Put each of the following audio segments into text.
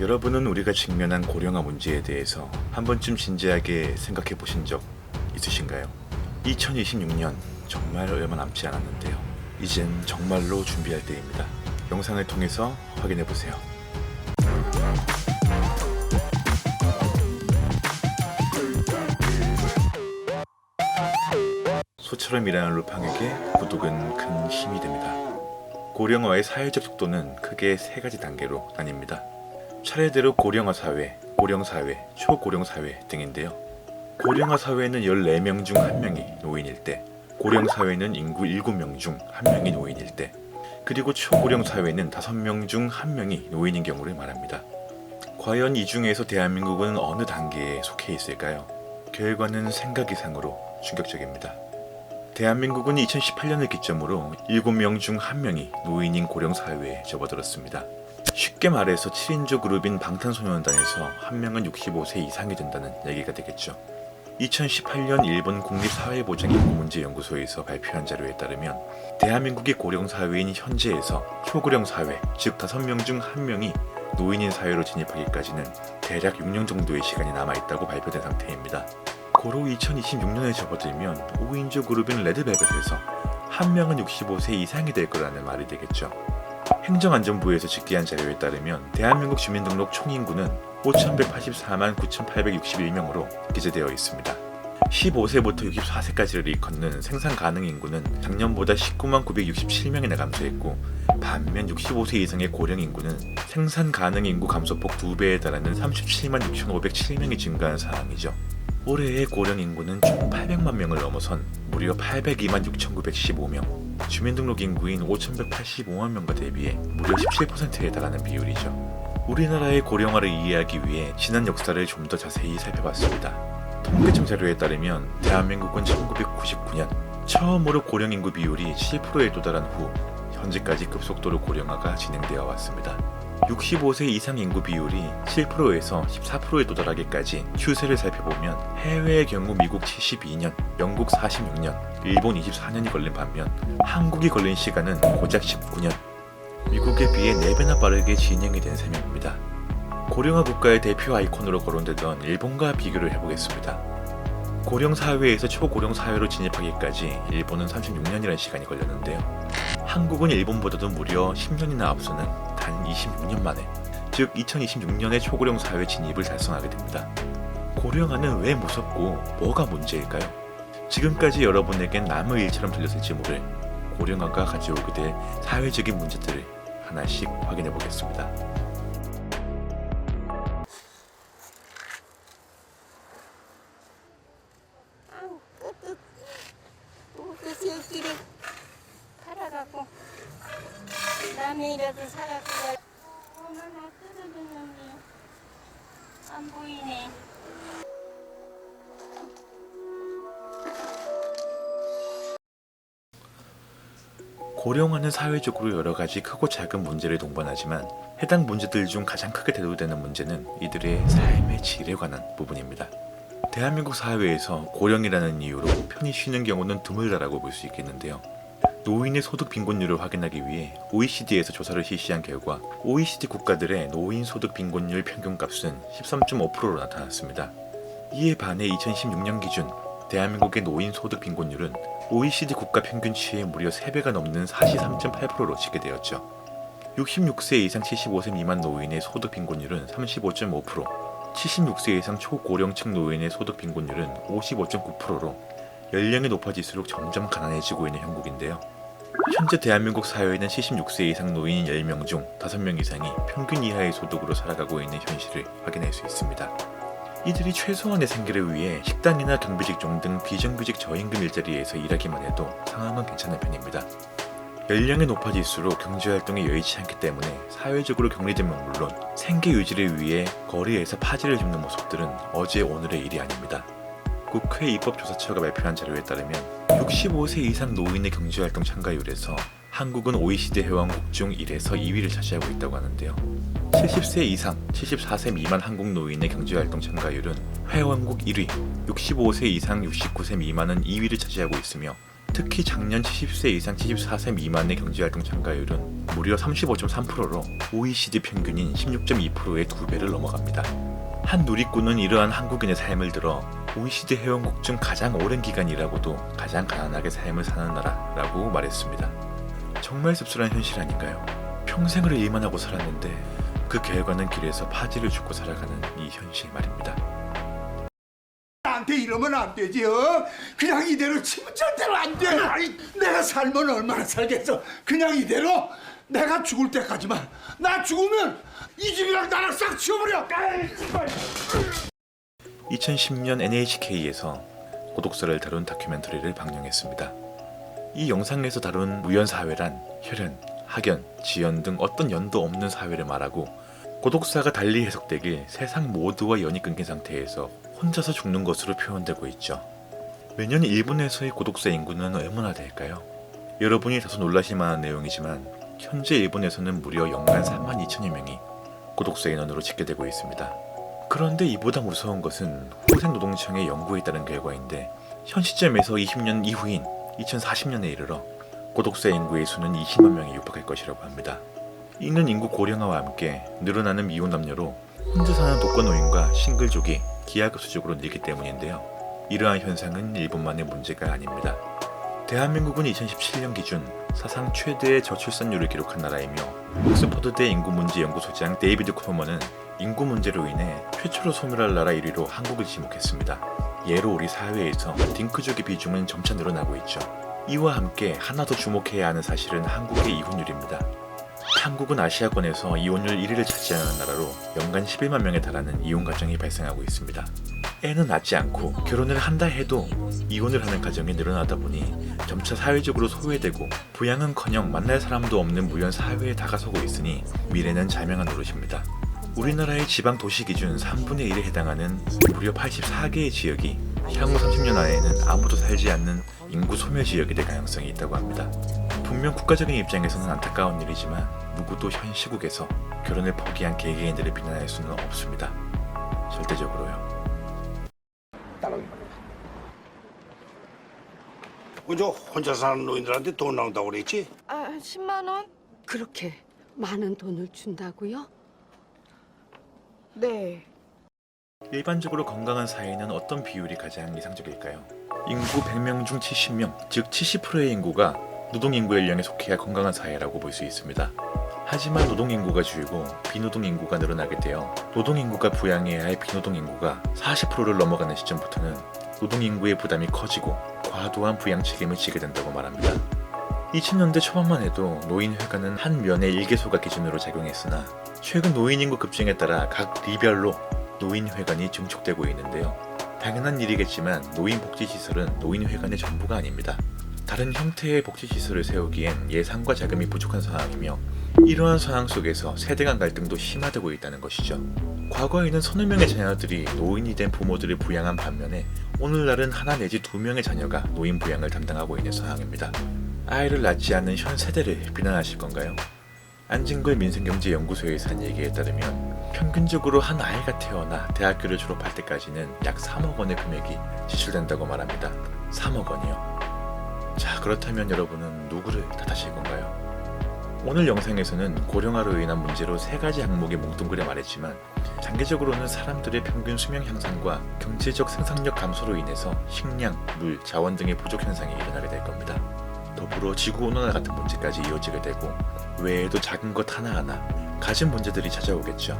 여러분은 우리가 직면한 고령화 문제에 대해서 한 번쯤 진지하게 생각해 보신 적 있으신가요? 2026년 정말 얼마 남지 않았는데요. 이젠 정말로 준비할 때입니다. 영상을 통해서 확인해 보세요. 소처럼 일하는 루팡에게 구독은 큰 힘이 됩니다. 고령화의 사회적 속도는 크게 세 가지 단계로 나뉩니다. 차례대로 고령화 사회, 고령사회, 초고령사회 등인데요. 고령화 사회는 14명 중 1명이 노인일 때, 고령사회는 인구 7명 중 1명이 노인일 때, 그리고 초고령사회는 5명 중 1명이 노인인 경우를 말합니다. 과연 이 중에서 대한민국은 어느 단계에 속해 있을까요? 결과는 생각 이상으로 충격적입니다. 대한민국은 2018년을 기점으로 7명 중 1명이 노인인 고령사회에 접어들었습니다. 쉽게 말해서 7인조 그룹인 방탄소년단에서 1명은 65세 이상이 된다는 얘기가 되겠죠. 2018년 일본 국립사회보장인구문제연구소에서 발표한 자료에 따르면 대한민국의 고령사회인 현재에서 초고령사회, 즉 5명 중 1명이 노인인 사회로 진입하기까지는 대략 6년 정도의 시간이 남아있다고 발표된 상태입니다. 고로 2026년에 접어들면 5인조 그룹인 레드벨벳에서 1명은 65세 이상이 될 거라는 말이 되겠죠. 행정안전부에서 집계한 자료에 따르면 대한민국 주민등록 총인구는 5,184만 9,861명으로 기재되어 있습니다. 15세부터 64세까지를 일컫는 생산 가능 인구는 작년보다 19만 967명이나 감소했고, 반면 65세 이상의 고령 인구는 생산 가능 인구 감소폭 2배에 달하는 37만 6,507명이 증가한 상황이죠. 올해의 고령 인구는 총 800만 명을 넘어선 무려 802만 6,915명, 주민등록 인구인 5,185만 명과 대비해 무려 17%에 달하는 비율이죠. 우리나라의 고령화를 이해하기 위해 지난 역사를 좀 더 자세히 살펴봤습니다. 통계청 자료에 따르면 대한민국은 1999년 처음으로 고령 인구 비율이 7%에 도달한 후 현재까지 급속도로 고령화가 진행되어 왔습니다. 65세 이상 인구 비율이 7%에서 14%에 도달하기까지 추세를 살펴보면 해외의 경우 미국 72년, 영국 46년, 일본 24년이 걸린 반면 한국이 걸린 시간은 고작 19년, 미국에 비해 4배나 빠르게 진행이 된 셈입니다. 고령화 국가의 대표 아이콘으로 거론되던 일본과 비교를 해보겠습니다. 고령사회에서 초고령사회로 진입하기까지 일본은 36년이라는 시간이 걸렸는데요. 한국은 일본보다도 무려 10년이나 앞서는 단 26년 만에, 즉 2026년에 초고령사회 진입을 달성하게 됩니다. 고령화는 왜 무섭고 뭐가 문제일까요? 지금까지 여러분에겐 남의 일처럼 들렸을지 모를 고령화가 가져오게 될 사회적인 문제들을 하나씩 확인해 보겠습니다. 끝을 팔아갖고 남이라도 사갖고 얼마나 뜯어줬는데 안 보이네. 고령화는 사회적으로 여러 가지 크고 작은 문제를 동반하지만 해당 문제들 중 가장 크게 대두되는 문제는 이들의 삶의 질에 관한 부분입니다. 대한민국 사회에서 고령이라는 이유로 편히 쉬는 경우는 드물다라고 볼 수 있겠는데요. 노인의 소득 빈곤율을 확인하기 위해 OECD에서 조사를 실시한 결과 OECD 국가들의 노인 소득 빈곤율 평균값은 13.5%로 나타났습니다. 이에 반해 2016년 기준 대한민국의 노인 소득 빈곤율은 OECD 국가 평균치의 무려 3배가 넘는 43.8%로 집계되었죠. 66세 이상 75세 미만 노인의 소득 빈곤율은 35.5%, 76세 이상 초고령층 노인의 소득 빈곤율은 55.9%로 연령이 높아질수록 점점 가난해지고 있는 형국인데요. 현재 대한민국 사회에는 76세 이상 노인 10명 중 5명 이상이 평균 이하의 소득으로 살아가고 있는 현실을 확인할 수 있습니다. 이들이 최소한의 생계를 위해 식당이나 경비직종 등 비정규직 저임금 일자리에서 일하기만 해도 상황은 괜찮은 편입니다. 연령이 높아질수록 경제활동이 여의치 않기 때문에 사회적으로 격리되면 물론 생계 유지를 위해 거리에서 파지를 줍는 모습들은 어제 오늘의 일이 아닙니다. 국회 입법조사처가 발표한 자료에 따르면 65세 이상 노인의 경제활동 참가율에서 한국은 OECD 회원국 중 1에서 2위를 차지하고 있다고 하는데요. 70세 이상, 74세 미만 한국 노인의 경제활동 참가율은 회원국 1위, 65세 이상 69세 미만은 2위를 차지하고 있으며 특히 작년 70세 이상 74세 미만의 경제활동 참가율은 무려 35.3%로 OECD 평균인 16.2%의 2배를 넘어갑니다. 한 누리꾼은 이러한 한국인의 삶을 들어 OECD 회원국 중 가장 오랜 기간 일하고도 가장 가난하게 삶을 사는 나라라고 말했습니다. 정말 씁쓸한 현실 아닌가요? 평생을 일만 하고 살았는데 그 결과는 길에서 파지를 죽고 살아가는 이 현실 말입니다. 나한테 이러면 안 되지. 그냥 이대로 치면 절대로 안 돼. 아이, 내가 살면 얼마나 살겠어. 그냥 이대로 내가 죽을 때까지만. 나 죽으면 이 집이랑 나랑 싹 치워버려. 2010년 NHK에서 고독사를 다룬 다큐멘터리를 방영했습니다. 이 영상에서 다룬 무연사회란 혈연, 학연, 지연 등 어떤 연도 없는 사회를 말하고 고독사가 달리 해석되길 세상 모두와 연이 끊긴 상태에서 혼자서 죽는 것으로 표현되고 있죠. 매년 일본에서의 고독사 인구는 얼마나 될까요? 여러분이 다소 놀라실 만한 내용이지만 현재 일본에서는 무려 연간 42,000여 명이 고독사 인원으로 집계되고 있습니다. 그런데 이보다 무서운 것은厚생노동청의 연구에 따른 결과인데 현 시점에서 20년 이후인 2040년에 이르러 고독사 인구의 수는 20만 명에 육박할 것이라고 합니다. 이는 인구 고령화와 함께 늘어나는 미혼 남녀로 혼자 사는 독거노인과 싱글족이 기하급수적으로 늘기 때문인데요. 이러한 현상은 일본만의 문제가 아닙니다. 대한민국은 2017년 기준 사상 최대의 저출산율을 기록한 나라이며 옥스퍼드대 인구문제연구소장 데이비드 코너먼은 인구 문제로 인해 최초로 소멸할 나라 1위로 한국을 지목했습니다. 예로 우리 사회에서 딩크족의 비중은 점차 늘어나고 있죠. 이와 함께 하나 더 주목해야 하는 사실은 한국의 이혼율입니다. 한국은 아시아권에서 이혼율 1위를 차지하는 나라로 연간 11만 명에 달하는 이혼 가정이 발생하고 있습니다. 애는 낳지 않고 결혼을 한다 해도 이혼을 하는 가정이 늘어나다 보니 점차 사회적으로 소외되고 부양은커녕 만날 사람도 없는 무연 사회에 다가서고 있으니 미래는 자명한 노릇입니다. 우리나라의 지방 도시 기준 3분의 1에 해당하는 무려 84개의 지역이 향후 30년 안에는 아무도 살지 않는 인구 소멸 지역이 될 가능성이 있다고 합니다. 분명 국가적인 입장에서는 안타까운 일이지만 누구도 현 시국에서 결혼을 포기한 개개인들을 비난할 수는 없습니다. 절대적으로요. 저 혼자 사는 노인들한테 돈 나온다고 그랬지? 아, 10만 원? 그렇게 많은 돈을 준다고요? 네. 일반적으로 건강한 사회는 어떤 비율이 가장 이상적일까요? 인구 100명 중 70명, 즉 70%의 인구가 노동인구 연령에 속해야 건강한 사회라고 볼 수 있습니다. 하지만 노동인구가 줄고 비노동인구가 늘어나게 되어 노동인구가 부양해야 할 비노동인구가 40%를 넘어가는 시점부터는 노동인구의 부담이 커지고 과도한 부양 책임을 지게 된다고 말합니다. 2000년대 초반만 해도 노인회관은 한 면의 1개소가 기준으로 작용했으나 최근 노인인구 급증에 따라 각 리별로 노인회관이 증축되고 있는데요. 당연한 일이겠지만 노인복지시설은 노인회관의 전부가 아닙니다. 다른 형태의 복지시설을 세우기엔 예산과 자금이 부족한 상황이며 이러한 상황 속에서 세대 간 갈등도 심화되고 있다는 것이죠. 과거에는 서너 명의 자녀들이 노인이 된 부모들을 부양한 반면에 오늘날은 하나 내지 두 명의 자녀가 노인 부양을 담당하고 있는 상황입니다. 아이를 낳지 않는 현 세대를 비난하실 건가요? 안진걸 민생경제연구소에서 한 얘기에 따르면 평균적으로 한 아이가 태어나 대학교를 졸업할 때까지는 약 3억 원의 금액이 지출된다고 말합니다. 3억 원이요. 자, 그렇다면 여러분은 누구를 탓하실 건가요? 오늘 영상에서는 고령화로 인한 문제로 3가지 항목에 뭉뚱그려 말했지만 장기적으로는 사람들의 평균 수명 향상과 경제적 생산력 감소로 인해서 식량, 물, 자원 등의 부족 현상이 일어나게 될 겁니다. 더불어 지구온난화 같은 문제까지 이어지게 되고 외에도 작은 것 하나하나 가진 문제들이 찾아오겠죠.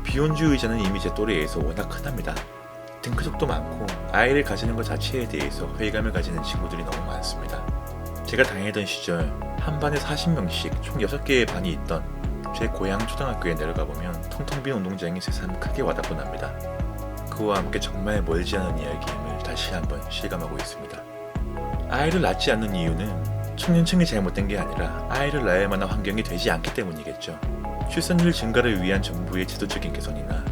비혼주의자는 이미 제 또래에서 워낙 흔합니다. 딩크족도 많고 아이를 가지는 것 자체에 대해서 회의감을 가지는 친구들이 너무 많습니다. 제가 다니던 시절 한 반에 40명씩 총 6개의 반이 있던 제 고향 초등학교에 내려가 보면 텅텅 빈 운동장이 새삼 크게 와닿곤 합니다. 그와 함께 정말 멀지 않은 이야기임을 다시 한번 실감하고 있습니다. 아이를 낳지 않는 이유는 청년층이 잘못된 게 아니라 아이를 낳을 만한 환경이 되지 않기 때문이겠죠. 출산율 증가를 위한 정부의 제도적인 개선이나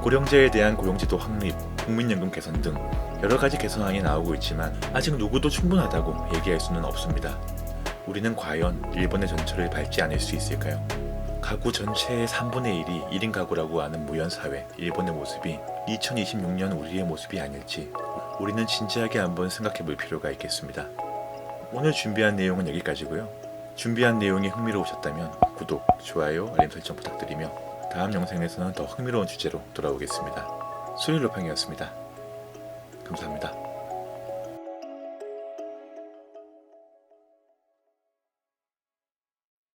고령자에 대한 고용제도 확립, 국민연금 개선 등 여러 가지 개선안이 나오고 있지만 아직 누구도 충분하다고 얘기할 수는 없습니다. 우리는 과연 일본의 전철을 밟지 않을 수 있을까요? 가구 전체의 3분의 1이 1인 가구라고 하는 무연사회, 일본의 모습이 2026년 우리의 모습이 아닐지 우리는 진지하게 한번 생각해 볼 필요가 있겠습니다. 오늘 준비한 내용은 여기까지고요. 준비한 내용이 흥미로우셨다면 구독, 좋아요, 알림 설정 부탁드리며 다음 영상에서는 더 흥미로운 주제로 돌아오겠습니다. 수요일 루팡이었습니다. 감사합니다.